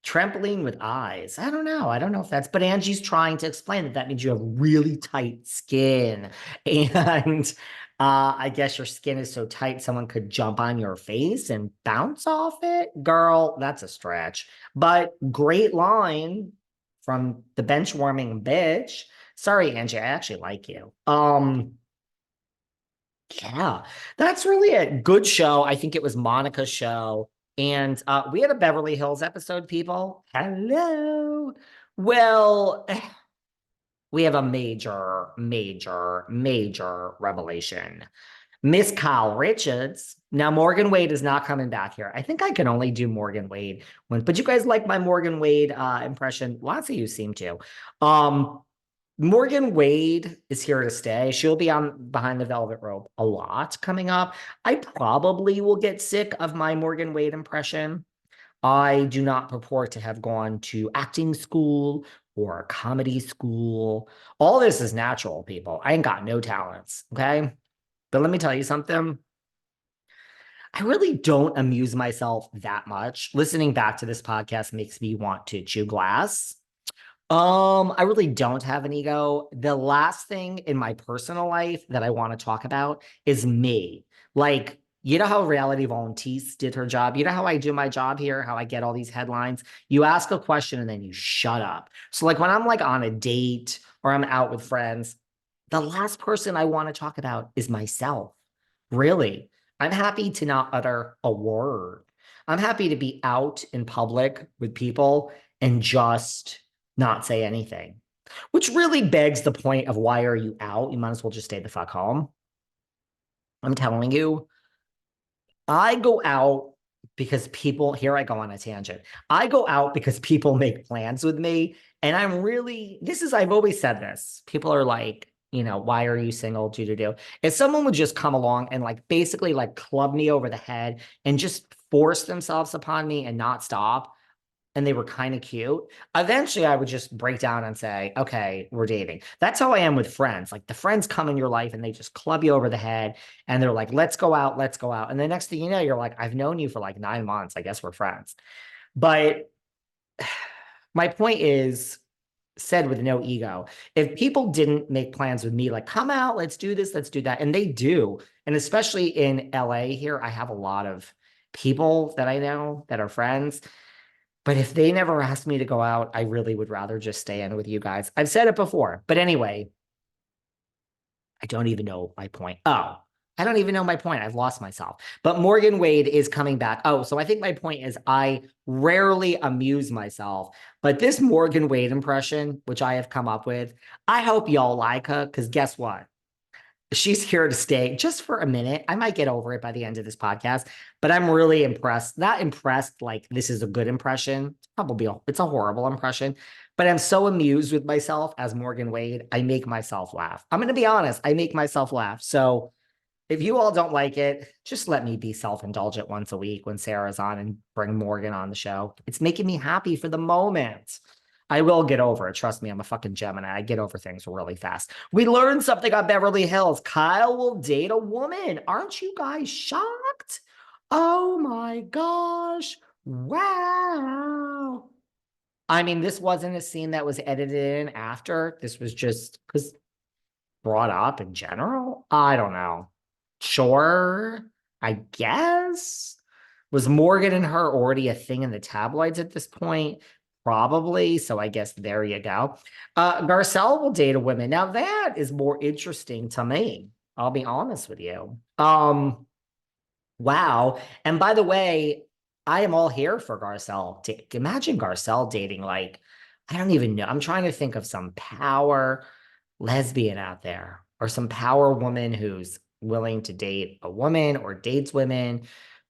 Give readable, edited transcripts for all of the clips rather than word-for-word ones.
Trampoline with eyes. I don't know. I don't know if that's, but Angie's trying to explain that that means you have really tight skin. And I guess your skin is so tight, someone could jump on your face and bounce off it. Girl, that's a stretch. But great line from the bench warming bitch. Sorry, Angie, I actually like you. Yeah, that's really a good show. I think it was Monica's show. And we had a Beverly Hills episode, people. Hello. Well, we have a major revelation. Miss Kyle Richards. Now, Morgan Wade is not coming back here. I think I can only do Morgan Wade one, but you guys like my Morgan Wade impression? Lots of you seem to. Um, Morgan Wade is here to stay. She'll be on Behind the Velvet Rope a lot coming up. I probably will get sick of my Morgan Wade impression. I do not purport to have gone to acting school or comedy school. All this is natural, people. I ain't got no talents, okay? But let me tell you something. I really don't amuse myself that much. Listening back to this podcast makes me want to chew glass. I really don't have an ego. The last thing in my personal life that I want to talk about is me. Like, you know how Reality Volunteers did her job? You know how I do my job here, how I get all these headlines? You ask a question and then you shut up. So, like, when I'm like on a date or I'm out with friends, the last person I want to talk about is myself. Really. I'm happy to not utter a word. I'm happy to be out in public with people and just not say anything, which really begs the point of why are you out? You might as well just stay the fuck home. I'm telling you, I go out because people, here I go on a tangent. I go out because people make plans with me. And I'm really, I've always said this. People are like, why are you single? Do. If someone would just come along and like basically like club me over the head and just force themselves upon me and not stop, and they were kind of cute, eventually I would just break down and say, okay, we're dating. That's how I am with friends. Like the friends come in your life and they just club you over the head and they're like, let's go out, let's go out. And the next thing you know, you're like, I've known you for like 9 months. I guess we're friends. But my point is, said with no ego, if people didn't make plans with me, like, come out, let's do this, let's do that. And they do. And especially in LA here, I have a lot of people that I know that are friends. But if they never asked me to go out, I really would rather just stay in with you guys. I've said it before. But anyway, I don't even know my point. Oh, I don't even know my point. I've lost myself. But Morgan Wade is coming back. Oh, so I think my point is I rarely amuse myself. But this Morgan Wade impression, which I have come up with, I hope y'all like her because guess what? She's here to stay just for a minute. I might get over it by the end of this podcast, but I'm really impressed. Not impressed like this is a good impression. It's a horrible impression, but I'm so amused with myself as Morgan Wade. I make myself laugh. I'm going to be honest. I make myself laugh. So if you all don't like it, just let me be self-indulgent once a week when Sarah's on and bring Morgan on the show. It's making me happy for the moment. I will get over it. Trust me, I'm a fucking Gemini. I get over things really fast. We learned something on Beverly Hills. Kyle will date a woman. Aren't you guys shocked? Oh my gosh. Wow. I mean, this wasn't a scene that was edited in after. This was just because brought up in general. I don't know. Sure, I guess. Was Morgan and her already a thing in the tabloids at this point? Probably. So I guess there you go. Garcelle will date a woman. Now that is more interesting to me. I'll be honest with you. Wow. And by the way, I am all here for Garcelle. Imagine Garcelle dating like, I don't even know. I'm trying to think of some power lesbian out there or some power woman who's willing to date a woman or dates women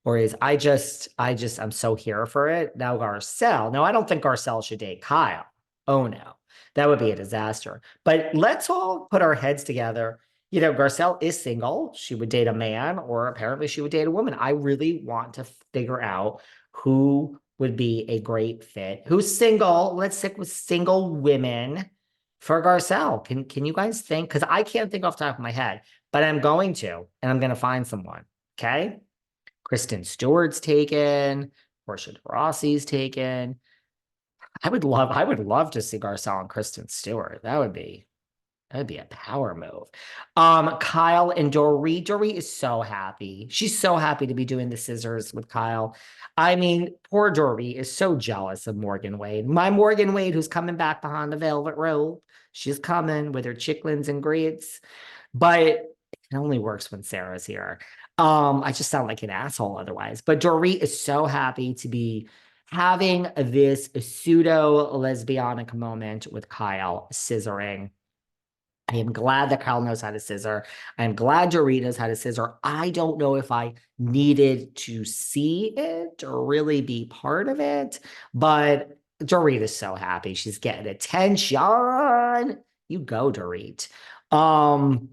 or is I'm so here for it. Now Garcelle. No, I don't think Garcelle should date Kyle. Oh no. That would be a disaster. But let's all put our heads together. Garcelle is single. She would date a man, or apparently she would date a woman. I really want to figure out who would be a great fit. Who's single? Let's stick with single women for Garcelle. Can you guys think? Because I can't think off the top of my head, but I'm going to, and I'm going to find someone. Okay. Kristen Stewart's taken. Portia de Rossi's taken. I would love to see Garcelle and Kristen Stewart. That'd be a power move. Kyle and Dorit. Dorit is so happy. She's so happy to be doing the scissors with Kyle. I mean, poor Dorit is so jealous of Morgan Wade. My Morgan Wade, who's coming back behind the velvet rope. She's coming with her chicklins and grits, but it only works when Sarah's here. I just sound like an asshole otherwise. But Dorit is so happy to be having this pseudo lesbianic moment with Kyle scissoring. I am glad that Kyle knows how to scissor. I am glad Dorit knows how to scissor. I don't know if I needed to see it or really be part of it, but Dorit is so happy. She's getting attention. You go, Dorit. Um,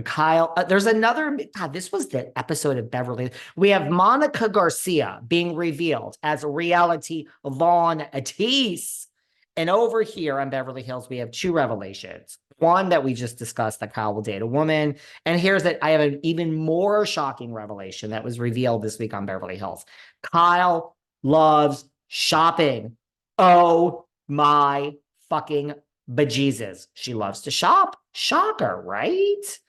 Kyle, there's another. God, this was the episode of Beverly. We have Monica Garcia being revealed as a reality Vaughn Atis. And over here on Beverly Hills, we have two revelations. One that we just discussed that Kyle will date a woman. And here's that I have an even more shocking revelation that was revealed this week on Beverly Hills. Kyle loves shopping. Oh my fucking bejesus. She loves to shop. Shocker, right?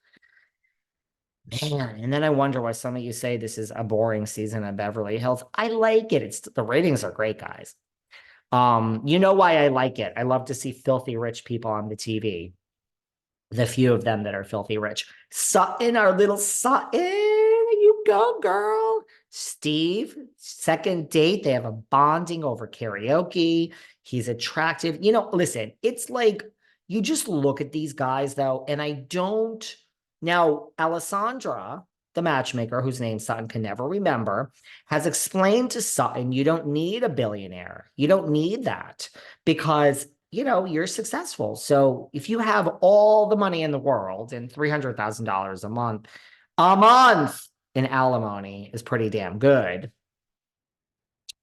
Man, and then I wonder why some of you say this is a boring season of Beverly Hills. I like it. It's the ratings are great, guys. You know why I like it? I love to see filthy rich people on the TV. The few of them that are filthy rich. Sutton, our little Sutton, you go, girl. Steve, second date, they have a bonding over karaoke. He's attractive. You know, listen, it's like you just look at these guys though, and I don't. Now, Alessandra, the matchmaker, whose name Sutton can never remember, has explained to Sutton, you don't need a billionaire. You don't need that because, you know, you're successful. So if you have all the money in the world and $300,000 a month in alimony is pretty damn good.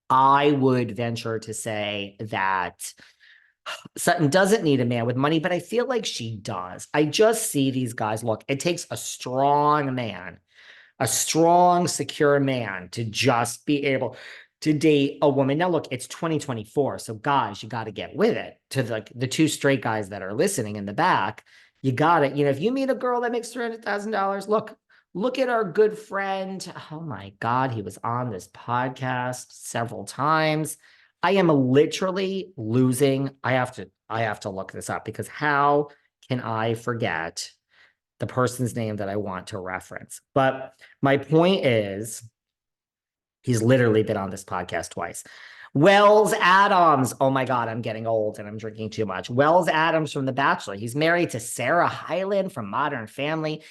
I would venture to say that Sutton doesn't need a man with money, but I feel like she does. I just see these guys. Look, it takes a strong man, a strong, secure man to just be able to date a woman. Now, look, it's 2024. So, guys, you got to get with it. To the two straight guys that are listening in the back, you got it. You know, if you meet a girl that makes $300,000, look at our good friend. Oh my God, he was on this podcast several times. I am literally losing. I have to look this up because how can I forget the person's name that I want to reference? But my point is, he's literally been on this podcast twice. Wells Adams. Oh my God, I'm getting old and I'm drinking too much. Wells Adams from The Bachelor. He's married to Sarah Hyland from Modern Family.